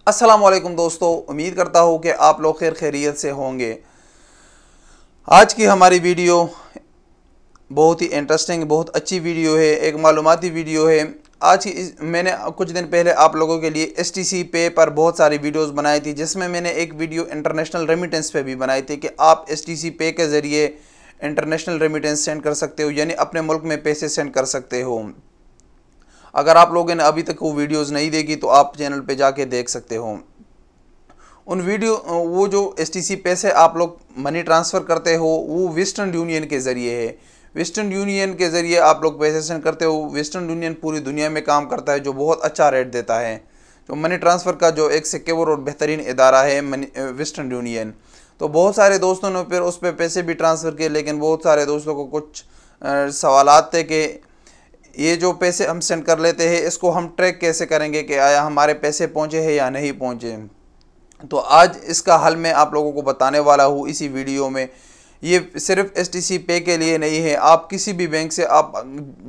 अस्सलामुअलैकुम दोस्तों, उम्मीद करता हूँ कि आप लोग खैर खैरियत से होंगे। आज की हमारी वीडियो बहुत ही इंटरेस्टिंग, बहुत अच्छी वीडियो है, एक मालूमाती वीडियो है। मैंने कुछ दिन पहले आप लोगों के लिए एसटीसी पे पर बहुत सारी वीडियोस बनाई थी, जिसमें मैंने एक वीडियो इंटरनेशनल रेमिटेंस पे भी बनाई थी कि आप एसटीसी पे के ज़रिए इंटरनेशनल रेमिटेंस सेंड कर सकते हो, यानी अपने मुल्क में पैसे सेंड कर सकते हो। अगर आप लोगों ने अभी तक वो वीडियोस नहीं देखी तो आप चैनल पे जाके देख सकते हो। उन वीडियो वो जो एसटीसी पैसे आप लोग मनी ट्रांसफ़र करते हो वो वेस्टर्न यूनियन के ज़रिए है। वेस्टर्न यूनियन के ज़रिए आप लोग पैसे सेंड करते हो। वेस्टर्न यूनियन पूरी दुनिया में काम करता है, जो बहुत अच्छा रेट देता है। जो मनी ट्रांसफ़र का जो एक सिक्योर और बेहतरीन इदारा है वेस्टर्न यूनियन। तो बहुत सारे दोस्तों ने फिर उस पर पैसे भी ट्रांसफ़र किए, लेकिन बहुत सारे दोस्तों को कुछ सवालात थे कि ये जो पैसे हम सेंड कर लेते हैं इसको हम ट्रैक कैसे करेंगे कि आया हमारे पैसे पहुँचे हैं या नहीं पहुँचे। तो आज इसका हल मैं आप लोगों को बताने वाला हूँ इसी वीडियो में। ये सिर्फ एसटीसी पे के लिए नहीं है, आप किसी भी बैंक से, आप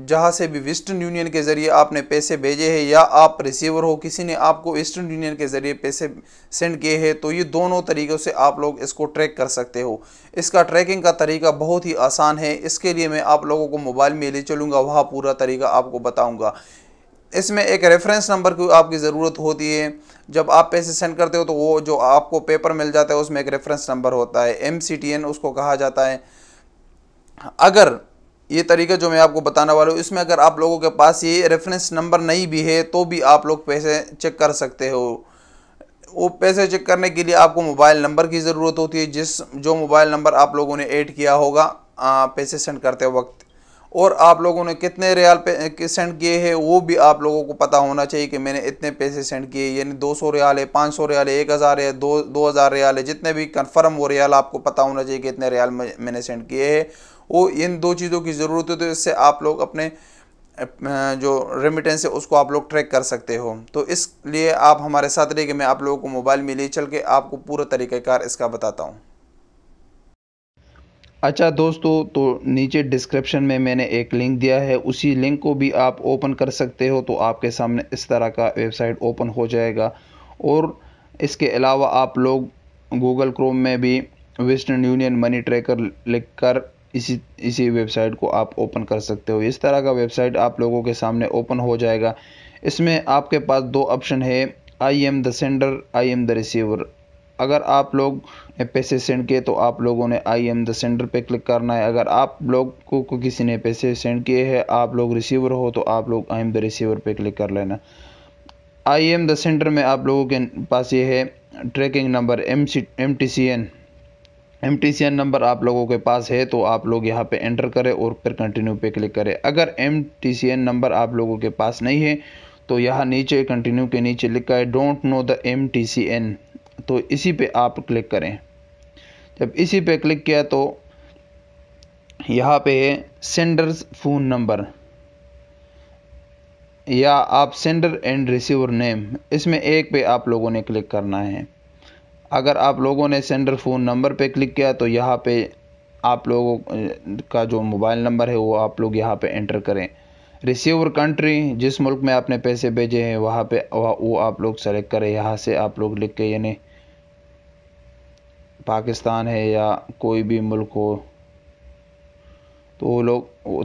जहाँ से भी वेस्टर्न यूनियन के ज़रिए आपने पैसे भेजे हैं या आप रिसीवर हो, किसी ने आपको वेस्टर्न यूनियन के ज़रिए पैसे सेंड किए हैं, तो ये दोनों तरीक़ों से आप लोग इसको ट्रैक कर सकते हो। इसका ट्रैकिंग का तरीका बहुत ही आसान है। इसके लिए मैं आप लोगों को मोबाइल में ले चलूँगा, वहाँ पूरा तरीका आपको बताऊँगा। इसमें एक रेफरेंस नंबर की आपकी ज़रूरत होती है। जब आप पैसे सेंड करते हो तो वो जो आपको पेपर मिल जाता है उसमें एक रेफरेंस नंबर होता है, MCTN उसको कहा जाता है। अगर ये तरीका जो मैं आपको बताने वाला हूँ इसमें अगर आप लोगों के पास ये रेफरेंस नंबर नहीं भी है तो भी आप लोग पैसे चेक कर सकते हो। वो पैसे चेक करने के लिए आपको मोबाइल नंबर की ज़रूरत होती है, जो मोबाइल नंबर आप लोगों ने ऐड किया होगा पैसे सेंड करते वक्त, और आप लोगों ने कितने रियाल पे सेंड किए हैं वो भी आप लोगों को पता होना चाहिए कि मैंने इतने पैसे सेंड किए, यानी 200 रियाल है, 500 रियाल है, 1000 है, 2000 रियाल है, जितने भी कन्फर्म वो रियाल आपको पता होना चाहिए कि इतने रियाल मैंने सेंड किए हैं। वो इन दो चीज़ों की ज़रूरत है, तो इससे आप लोग अपने जो रेमिटेंस है उसको आप लोग ट्रैक कर सकते हो। तो इसलिए आप हमारे साथ रहिए कि मैं आप लोगों को मोबाइल में ले चल के आपको पूरा तरीक़ाकार इसका बताता हूँ। अच्छा दोस्तों, तो नीचे डिस्क्रिप्शन में मैंने एक लिंक दिया है, उसी लिंक को भी आप ओपन कर सकते हो। तो आपके सामने इस तरह का वेबसाइट ओपन हो जाएगा। और इसके अलावा आप लोग गूगल क्रोम में भी वेस्टर्न यूनियन मनी ट्रैकर लिख कर इसी वेबसाइट को आप ओपन कर सकते हो। इस तरह का वेबसाइट आप लोगों के सामने ओपन हो जाएगा। इसमें आपके पास दो ऑप्शन है, I am the sender, I am the receiver. अगर आप लोग ने पैसे सेंड किए तो आप लोगों ने आई एम द सेंडर पे क्लिक करना है। अगर आप लोग को किसी ने पैसे सेंड किए हैं, आप लोग रिसीवर हो, तो आप लोग आई एम द रिसीवर पे क्लिक कर लेना। आई एम द सेंडर में आप लोगों के पास ये है tracking number M T C N number आप लोगों के पास है तो आप लोग यहाँ पे एंटर करें और फिर कंटिन्यू पे क्लिक करें। अगर MTCN नंबर आप लोगों के पास नहीं है तो यहाँ नीचे कंटिन्यू के नीचे लिखा है डोंट नो द MTCN, तो इसी पे आप क्लिक करें। जब इसी पे क्लिक किया तो यहाँ पे है सेंडर्स फ़ोन नंबर, या आप सेंडर एंड रिसीवर नेम, इसमें एक पे आप लोगों ने क्लिक करना है। अगर आप लोगों ने सेंडर फ़ोन नंबर पे क्लिक किया तो यहाँ पे आप लोगों का जो मोबाइल नंबर है वो आप लोग यहाँ पे एंटर करें। रिसीवर कंट्री, जिस मुल्क में आपने पैसे भेजे हैं वहाँ पे वो आप लोग सेलेक्ट करें। यहाँ से आप लोग लिख के, यानी पाकिस्तान है या कोई भी मुल्क हो तो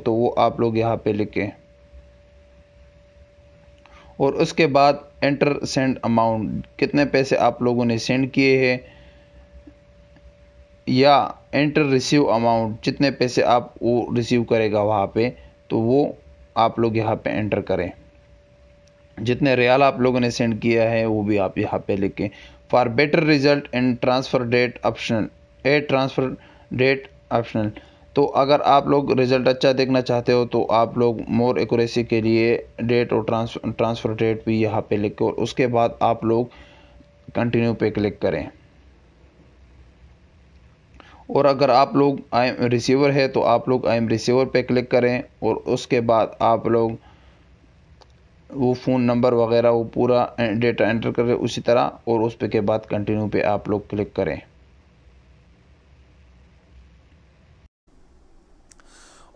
वो आप लोग यहाँ पे लिखें। और उसके बाद एंटर सेंड अमाउंट, कितने पैसे आप लोगों ने सेंड किए हैं, या एंटर रिसीव अमाउंट, जितने पैसे आप वो रिसीव करेगा वहाँ पे, तो वो आप लोग यहाँ पे एंटर करें। जितने रियाल आप लोगों ने सेंड किया है वो भी आप यहाँ पे लिखें। For better result and transfer date optional, transfer date optional. तो अगर आप लोग रिज़ल्ट अच्छा देखना चाहते हो तो आप लोग मोर एक्यूरेसी के लिए डेट और ट्रांसफ़र डेट भी यहाँ पे लिखें और उसके बाद आप लोग कंटिन्यू पे क्लिक करें। और अगर आप लोग आई एम रिसीवर है तो आप लोग आई एम रिसीवर पे क्लिक करें और उसके बाद आप लोग वो फ़ोन नंबर वगैरह वो पूरा डेटा एंटर करें उसी तरह, और उस पे के बाद कंटिन्यू पे आप लोग क्लिक करें।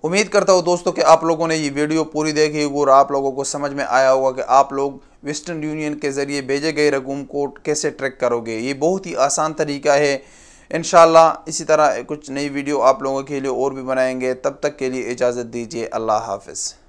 उम्मीद करता हूँ दोस्तों कि आप लोगों ने ये वीडियो पूरी देखी होगी और आप लोगों को समझ में आया होगा कि आप लोग वेस्टर्न यूनियन के ज़रिए भेजे गए रकूम को कैसे ट्रैक करोगे। ये बहुत ही आसान तरीका है। इंशाल्लाह इसी तरह कुछ नई वीडियो आप लोगों के लिए और भी बनाएंगे। तब तक के लिए इजाज़त दीजिए। अल्लाह हाफ़िज़।